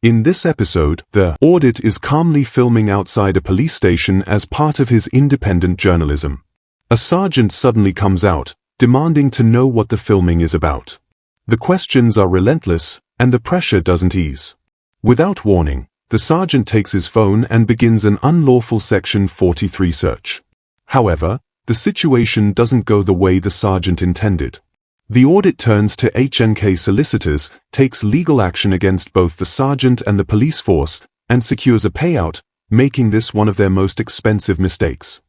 In this episode, the audit is calmly filming outside a police station as part of his independent journalism. A sergeant suddenly comes out, demanding to know what the filming is about. The questions are relentless, and the pressure doesn't ease. Without warning, the sergeant takes his phone and begins an unlawful Section 43 search. However, the situation doesn't go the way the sergeant intended. The audit turns to HNK solicitors, takes legal action against both the sergeant and the police force, and secures a payout, making this one of their most expensive mistakes.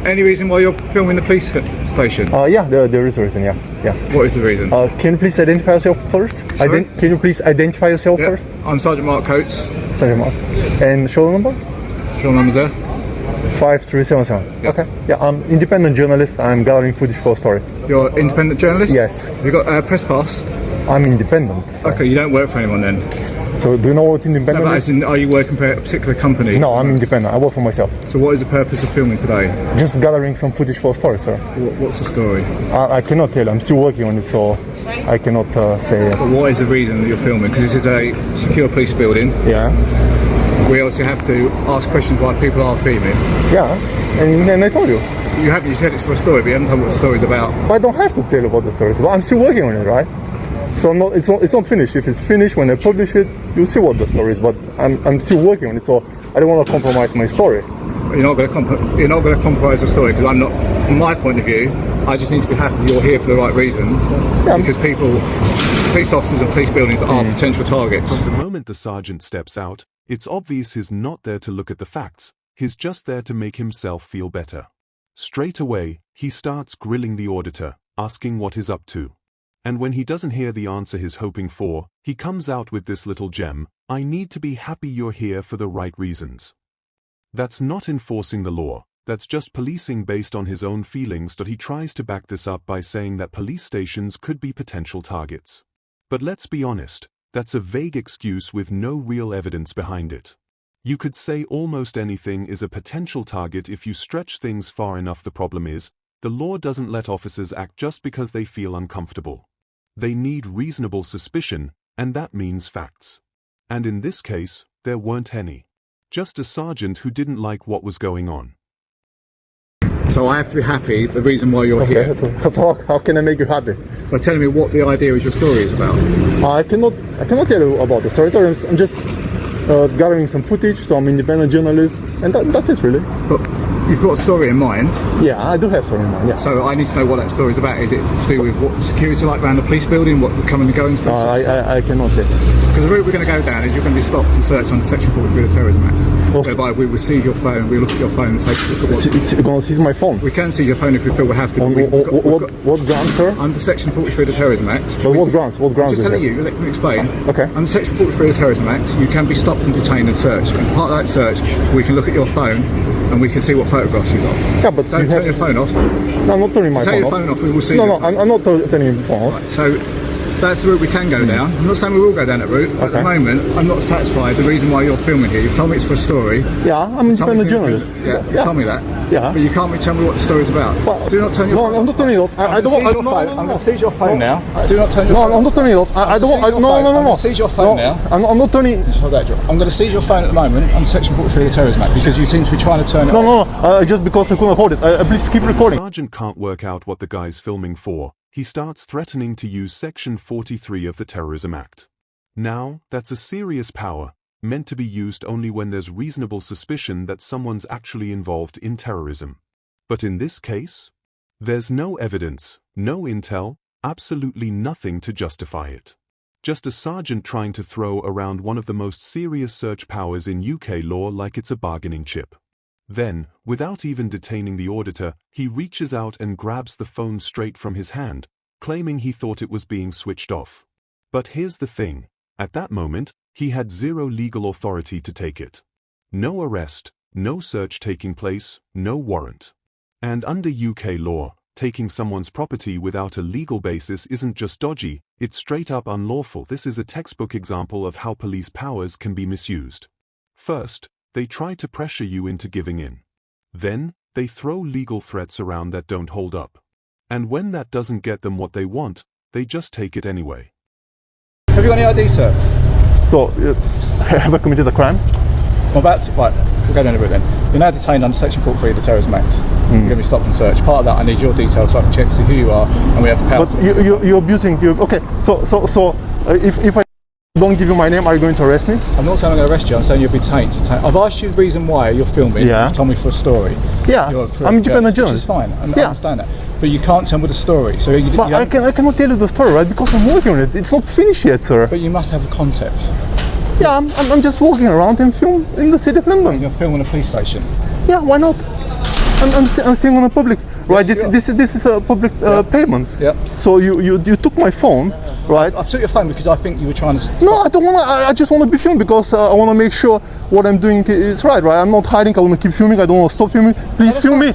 Any reason why you're filming the police station? Yeah, there is a reason, yeah. What is the reason? Can you please identify yourself first? Sorry? Can you please identify yourself first? I'm Sergeant Mark Coates. Sergeant Mark. And shoulder number? Shoulder number's there. 5377. Yep. Okay. Yeah, I'm independent journalist. I'm gathering footage for a story. You're an independent journalist? Yes. Have you got a press pass? I'm independent. So. Okay, you don't work for anyone then? So do you know what independent No, but is? as in, are you working for a particular company? No, I'm independent. I work for myself. So what is the purpose of filming today? Just gathering some footage for a story, sir. What's the story? I cannot tell. I'm still working on it, so I cannot say. But what is the reason that you're filming? Because this is a secure police building. Yeah. We also have to ask questions why people are filming. Yeah. And I told you. You said it's for a story, but you haven't told me what the story's about. But I don't have to tell about the stories, but I'm still working on it, right? So it's not finished. If it's finished, when I publish it, you'll see what the story is. But I'm still working on it, so I don't want to compromise my story. You're not going to compromise the story, because I'm not. From my point of view, I just need to be happy you're here for the right reasons. Yeah. Because police officers and police buildings are potential targets. From the moment the sergeant steps out, it's obvious he's not there to look at the facts. He's just there to make himself feel better. Straight away, he starts grilling the auditor, asking what he's up to. And when he doesn't hear the answer he's hoping for, he comes out with this little gem: "I need to be happy you're here for the right reasons." That's not enforcing the law, that's just policing based on his own feelings. He tries to back this up by saying that police stations could be potential targets. But let's be honest, that's a vague excuse with no real evidence behind it. You could say almost anything is a potential target if you stretch things far enough. The problem is, the law doesn't let officers act just because they feel uncomfortable. They need reasonable suspicion, and that means facts. And in this case, there weren't any. Just a sergeant who didn't like what was going on. So I have to be happy, the reason why you're here. So how can I make you happy? By telling me what the idea is your story is about. I cannot tell you about the story. I'm just gathering some footage, so I'm an independent journalist, and that's it really. But you've got a story in mind. Yeah, I do have a story in mind, yeah. So I need to know what that story is about. Is it to do with what the security like around the police building, what the coming and goings? I cannot tell. Because the route we're going to go down is you're going to be stopped and searched under Section 43 of the Terrorism Act, whereby we will seize your phone, we look at your phone and say, you're going to seize my phone? We can seize your phone if we feel we have to. What grounds, sir? Under Section 43 of the Terrorism Act. But what grounds? Just telling you, let me explain. Okay. Under Section 43 of the Terrorism Act, you can be stopped and detained and searched. And part of that search, we can look at your phone and we can see what photographs you've got. Yeah, but don't turn your phone off. No, I'm not turning my phone off. Turn your phone off, we will see. No, I'm not turning your phone off. Right, so that's the route we can go down. I'm not saying we will go down that route. At the moment, I'm not satisfied. The reason why you're filming here, you've told me it's for a story. Yeah, I'm an independent journalist. Yeah, you told me that. Yeah. But you can't tell me what the story's about. Well, do not turn your phone off. No, I'm not turning it off. I don't want to. I'm going to seize your phone now. Do not turn your phone off. No, I'm not turning it off. I don't want. No. I'm going to seize your phone now. I'm not turning. I'm going to seize your phone at the moment on Section 43 of the Terrorism Act because you seem to be trying to turn it off. No, just because I couldn't hold it. Please keep recording. The sergeant can't work out what the guy's filming for. He starts threatening to use Section 43 of the Terrorism Act. Now, that's a serious power, meant to be used only when there's reasonable suspicion that someone's actually involved in terrorism. But in this case, there's no evidence, no intel, absolutely nothing to justify it. Just a sergeant trying to throw around one of the most serious search powers in UK law like it's a bargaining chip. Then, without even detaining the auditor, he reaches out and grabs the phone straight from his hand, claiming he thought it was being switched off. But here's the thing, at that moment, he had zero legal authority to take it. No arrest, no search taking place, no warrant. And under UK law, taking someone's property without a legal basis isn't just dodgy, it's straight up unlawful. This is a textbook example of how police powers can be misused. First, they try to pressure you into giving in. Then, they throw legal threats around that don't hold up. And when that doesn't get them what they want, they just take it anyway. Have you got any ID, sir? So, have I committed a crime? Right, we'll go down the route then. You're now detained under Section 43 of the Terrorism Act. You're going to be stopped and searched. Part of that, I need your details so I can check to see who you are, and we have the power. But you're abusing. Okay, so if I don't give you my name, are you going to arrest me? I'm not saying I'm going to arrest you. I'm saying you'll be detained. I've asked you the reason why you're filming. Yeah. You've told me for a story. Yeah. I'm independent journalist. Which is fine. I understand that. But you can't tell me the story. So I cannot tell you the story, right? Because I'm working on it. It's not finished yet, sir. But you must have the concept. Yeah, I'm just walking around and film in the city of London. You're filming a police station. Yeah, why not? I'm staying on a public. Right, this is a public payment. Yeah. So you took my phone, right? I took your phone because I think you were trying to. No, I don't want to. I just want to be filmed because I want to make sure what I'm doing is right. I'm not hiding. I want to keep filming. I don't want to stop filming. Please film me.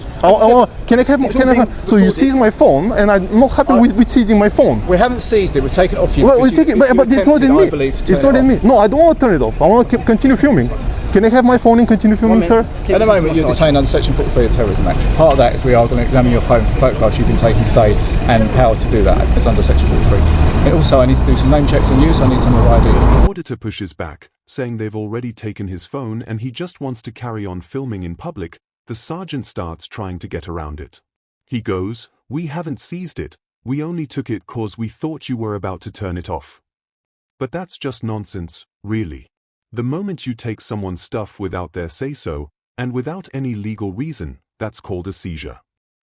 Can I have? So you seize my phone, and I'm not happy with seizing my phone. We haven't seized it. We've taken it off you. Well, we take it, but it's not in me. It's not in me. No, I don't want to turn it off. I want to continue filming. Can I have my phone and continue filming, sir? At the moment, you're detained under Section 43 of the Terrorism Act. Part of that is we are going to examine your phone for photographs you've been taken today, and power to do that is under Section 43. And also, I need to do some name checks on you, so I need some of your ID. The auditor pushes back, saying they've already taken his phone and he just wants to carry on filming in public. The sergeant starts trying to get around it. He goes, "We haven't seized it. We only took it 'cause we thought you were about to turn it off." But that's just nonsense, really. The moment you take someone's stuff without their say-so, and without any legal reason, that's called a seizure.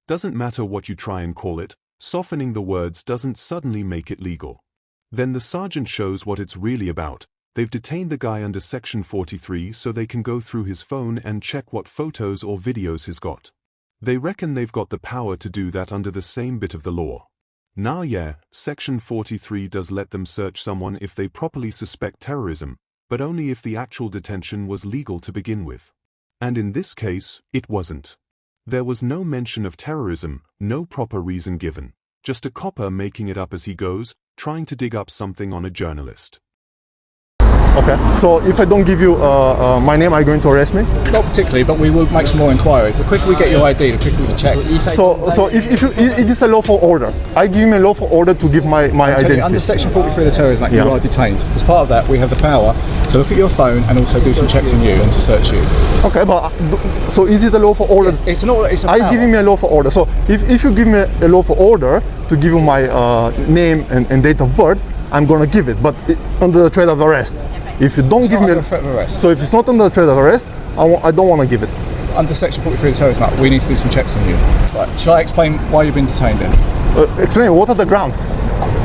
Doesn't matter what you try and call it, softening the words doesn't suddenly make it legal. Then the sergeant shows what it's really about. They've detained the guy under Section 43 so they can go through his phone and check what photos or videos he's got. They reckon they've got the power to do that under the same bit of the law. Now yeah, Section 43 does let them search someone if they properly suspect terrorism, but only if the actual detention was legal to begin with. And in this case, it wasn't. There was no mention of terrorism, no proper reason given, just a copper making it up as he goes, trying to dig up something on a journalist. Okay, so if I don't give you my name, are you going to arrest me? Not particularly, but we will make some more inquiries. The quicker we get your ID, the quicker we can check. So if it is a lawful order, I give him a lawful order to give my identity. Under Section 43 of the Terrorism Act, you are detained. As part of that, we have the power to look at your phone and also do some checks on you and to search you. Okay, but so is it a lawful order? It's an order. It's a power. I give him a lawful order. So if you give me a lawful order to give you my name and date of birth, I'm gonna give it, but under the threat of arrest. If you don't give me a threat of arrest. So if it's not under the threat of arrest, I don't want to give it. Under Section 43 of the Terrorism Act, we need to do some checks on you. Right. Shall I explain why you've been detained then? Explain, what are the grounds?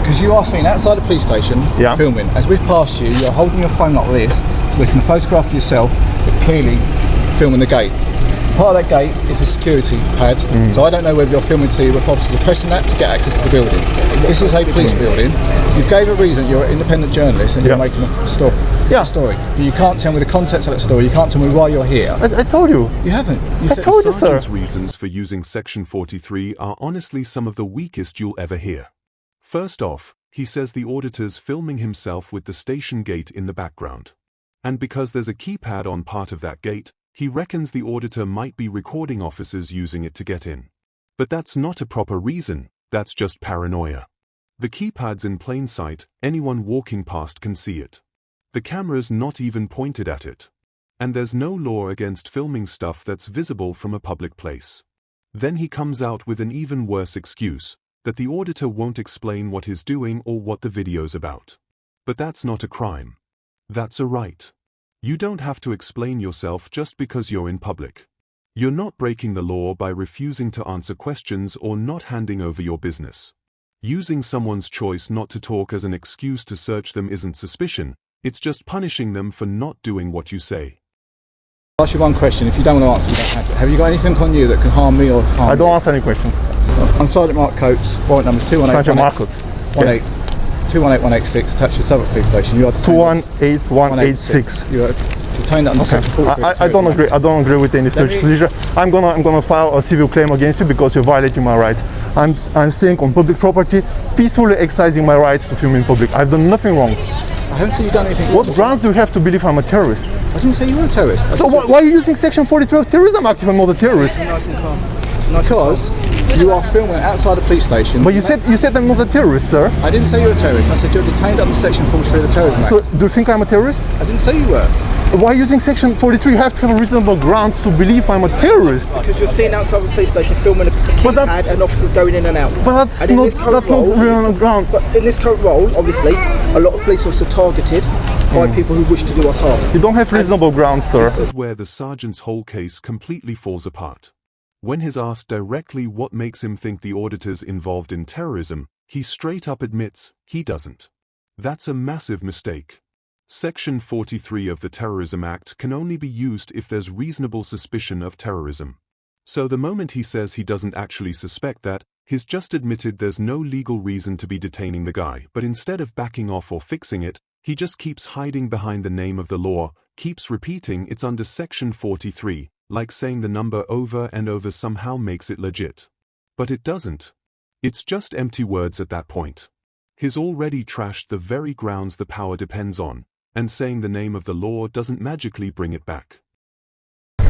Because you are seen outside the police station filming. As we've passed you, you're holding your phone like this, so we can photograph yourself, but clearly filming the gate. Part of that gate is a security pad, so I don't know whether you're filming to see if officers are pressing that to get access to the building. This is a police building. You gave a reason you're an independent journalist and you're making a story. But you can't tell me the context of that story. You can't tell me why you're here. I told you. You haven't. I told you, sir. The sergeant's reasons for using Section 43 are honestly some of the weakest you'll ever hear. First off, he says the auditor's filming himself with the station gate in the background. And because there's a keypad on part of that gate, he reckons the auditor might be recording officers using it to get in. But that's not a proper reason, that's just paranoia. The keypad's in plain sight, anyone walking past can see it. The camera's not even pointed at it. And there's no law against filming stuff that's visible from a public place. Then he comes out with an even worse excuse, that the auditor won't explain what he's doing or what the video's about. But that's not a crime. That's a right. You don't have to explain yourself just because you're in public. You're not breaking the law by refusing to answer questions or not handing over your business. Using someone's choice not to talk as an excuse to search them isn't suspicion, it's just punishing them for not doing what you say. I'll ask you one question. If you don't want to answer, you don't have to. Have you got anything on you that can harm me or harm I don't answer any questions. I'm Sergeant Mark Coates, warrant numbers 218186, attached to Southwark Police Station. You are 218186. You are detained under Section 43. I don't agree. I don't agree with any search seizure. I'm gonna file a civil claim against you because you're violating my rights. I'm staying on public property, peacefully exercising my rights to film in public. I've done nothing wrong. I haven't said you've done anything wrong. What grounds do you have to believe I'm a terrorist? I didn't say you were a terrorist. So why are you using Section 43 of Terrorism Act if I'm not a terrorist? Nice and calm. Because You are filming outside the police station. But you said I'm not a terrorist, sir. I didn't say you're a terrorist. I said you're detained under Section 43 of the Terrorism Act. So do you think I'm a terrorist? I didn't say you were. Why using Section 43? You have to have a reasonable grounds to believe I'm a terrorist. Because you're seen outside the police station filming a keypad and officers going in and out. But that's not real ground. But in this current role, obviously, a lot of police officers are targeted by people who wish to do us harm. You don't have reasonable grounds, sir. This is where the sergeant's whole case completely falls apart. When he's asked directly what makes him think the auditor's involved in terrorism, he straight up admits he doesn't. That's a massive mistake. Section 43 of the Terrorism Act can only be used if there's reasonable suspicion of terrorism. So the moment he says he doesn't actually suspect that, he's just admitted there's no legal reason to be detaining the guy, but instead of backing off or fixing it, he just keeps hiding behind the name of the law, keeps repeating it's under Section 43, like saying the number over and over somehow makes it legit. But it doesn't. It's just empty words at that point. He's already trashed the very grounds the power depends on, and saying the name of the law doesn't magically bring it back.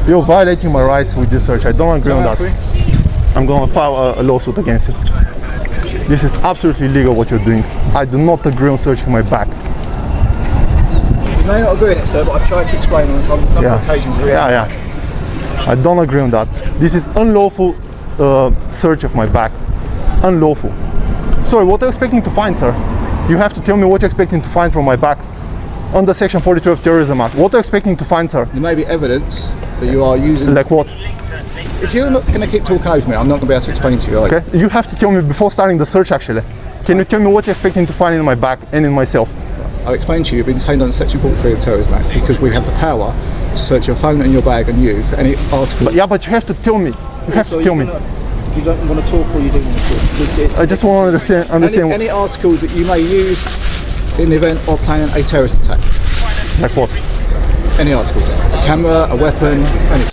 You're violating my rights with this search. I don't agree on that. I'm going to file a lawsuit against you. This is absolutely illegal what you're doing. I do not agree on searching my back. You may not agree on it, sir, but I've tried to explain on a number of occasions. Yeah. I don't agree on that. This is unlawful search of my back. Unlawful. Sorry, what are you expecting to find, sir? You have to tell me what you're expecting to find from my back. Under Section 43 of Terrorism Act. What are you expecting to find, sir? There may be evidence that you are using... Like what? If you're not going to keep talking over me, I'm not going to be able to explain to you. Okay, you have to tell me before starting the search, actually. Can you tell me what you're expecting to find in my back and in myself? I'll explain to you, you've been detained under Section 43 of the Terrorism Act because we have the power to search your phone and your bag and you for any article. But you have to tell me. You have to tell me. You don't want to talk or you do want to talk? I just want to understand. Any articles that you may use in the event of planning a terrorist attack. Like what? Any article. A camera, a weapon.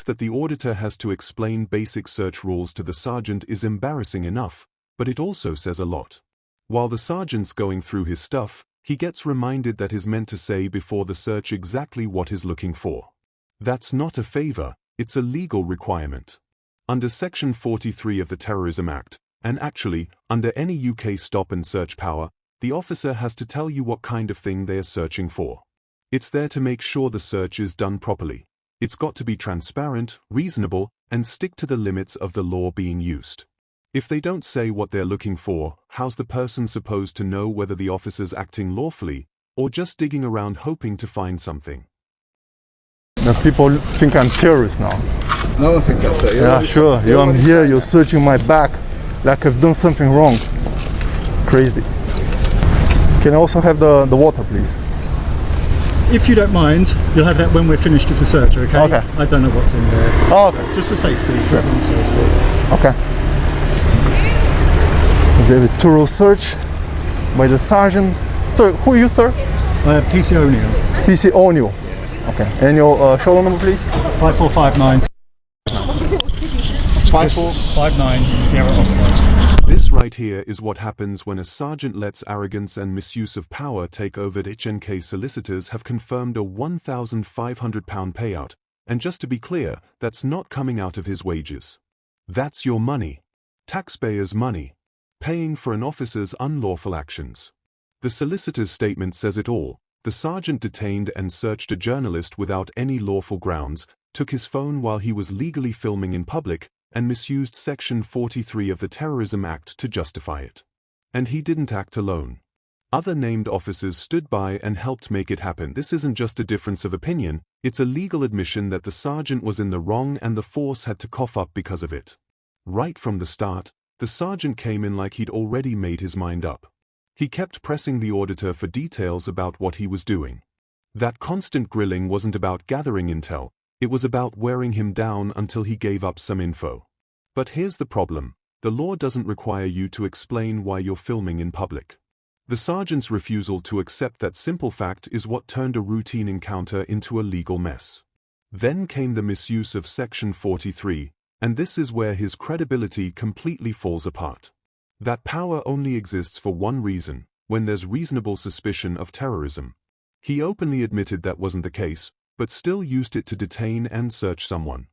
That the auditor has to explain basic search rules to the sergeant is embarrassing enough, but it also says a lot. While the sergeant's going through his stuff, he gets reminded that he's meant to say before the search exactly what he's looking for. That's not a favor, it's a legal requirement. Under Section 43 of the Terrorism Act, and actually, under any UK stop and search power, the officer has to tell you what kind of thing they are searching for. It's there to make sure the search is done properly. It's got to be transparent, reasonable, and stick to the limits of the law being used. If they don't say what they're looking for, how's the person supposed to know whether the officer's acting lawfully, or just digging around hoping to find something? Now people think I'm terrorist now. No one thinks that, sir. Yeah, sure. I'm here, you're searching my back like I've done something wrong. Crazy. Can I also have the water, please? If you don't mind, you'll have that when we're finished with the search, okay? Okay. I don't know what's in there. Oh, okay. Just for safety. Sure. Okay. Very thorough search by the sergeant. Sorry, who are you, sir? PC O'Neill. PC O'Neill. Okay. And your shoulder number, please? 5459. 5459 Sierra Oscar. This right here is what happens when a sergeant lets arrogance and misuse of power take over. HNK solicitors have confirmed a £1,500 payout, and just to be clear, that's not coming out of his wages. That's your money. Taxpayers' money. Paying for an officer's unlawful actions. The solicitor's statement says it all. The sergeant detained and searched a journalist without any lawful grounds, took his phone while he was legally filming in public, and misused Section 43 of the Terrorism Act to justify it. And he didn't act alone. Other named officers stood by and helped make it happen. This isn't just a difference of opinion, it's a legal admission that the sergeant was in the wrong and the force had to cough up because of it. Right from the start, the sergeant came in like he'd already made his mind up. He kept pressing the auditor for details about what he was doing. That constant grilling wasn't about gathering intel, it was about wearing him down until he gave up some info. But here's the problem, the law doesn't require you to explain why you're filming in public. The sergeant's refusal to accept that simple fact is what turned a routine encounter into a legal mess. Then came the misuse of Section 43, and this is where his credibility completely falls apart. That power only exists for one reason, when there's reasonable suspicion of terrorism. He openly admitted that wasn't the case, but still used it to detain and search someone.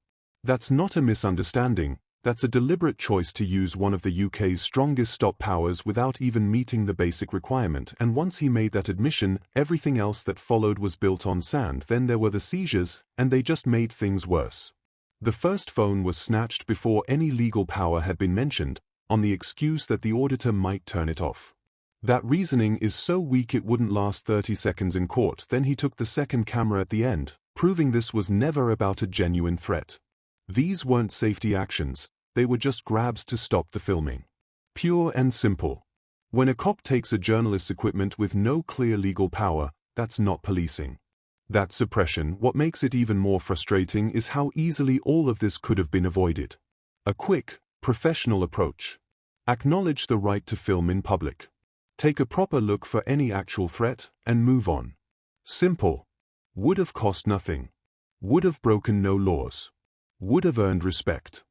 That's not a misunderstanding, That's a deliberate choice to use one of the UK's strongest stop powers without even meeting the basic requirement, and once he made that admission, everything else that followed was built on sand. Then there were the seizures, and they just made things worse. The first phone was snatched before any legal power had been mentioned, on the excuse that the auditor might turn it off. That reasoning is so weak it wouldn't last 30 seconds in court. Then he took the second camera at the end, proving this was never about a genuine threat. These weren't safety actions, they were just grabs to stop the filming. Pure and simple. When a cop takes a journalist's equipment with no clear legal power, that's not policing. That's suppression. What makes it even more frustrating is how easily all of this could have been avoided. A quick, professional approach. Acknowledge the right to film in public. Take a proper look for any actual threat, and move on. Simple. Would have cost nothing. Would have broken no laws. Would have earned respect.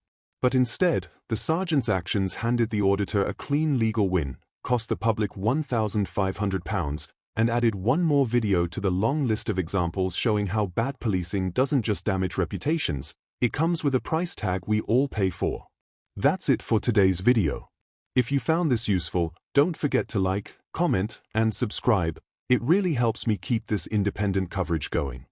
But instead, the sergeant's actions handed the auditor a clean legal win, cost the public £1,500, and added one more video to the long list of examples showing how bad policing doesn't just damage reputations, it comes with a price tag we all pay for. That's it for today's video. If you found this useful, don't forget to like, comment, and subscribe. It really helps me keep this independent coverage going.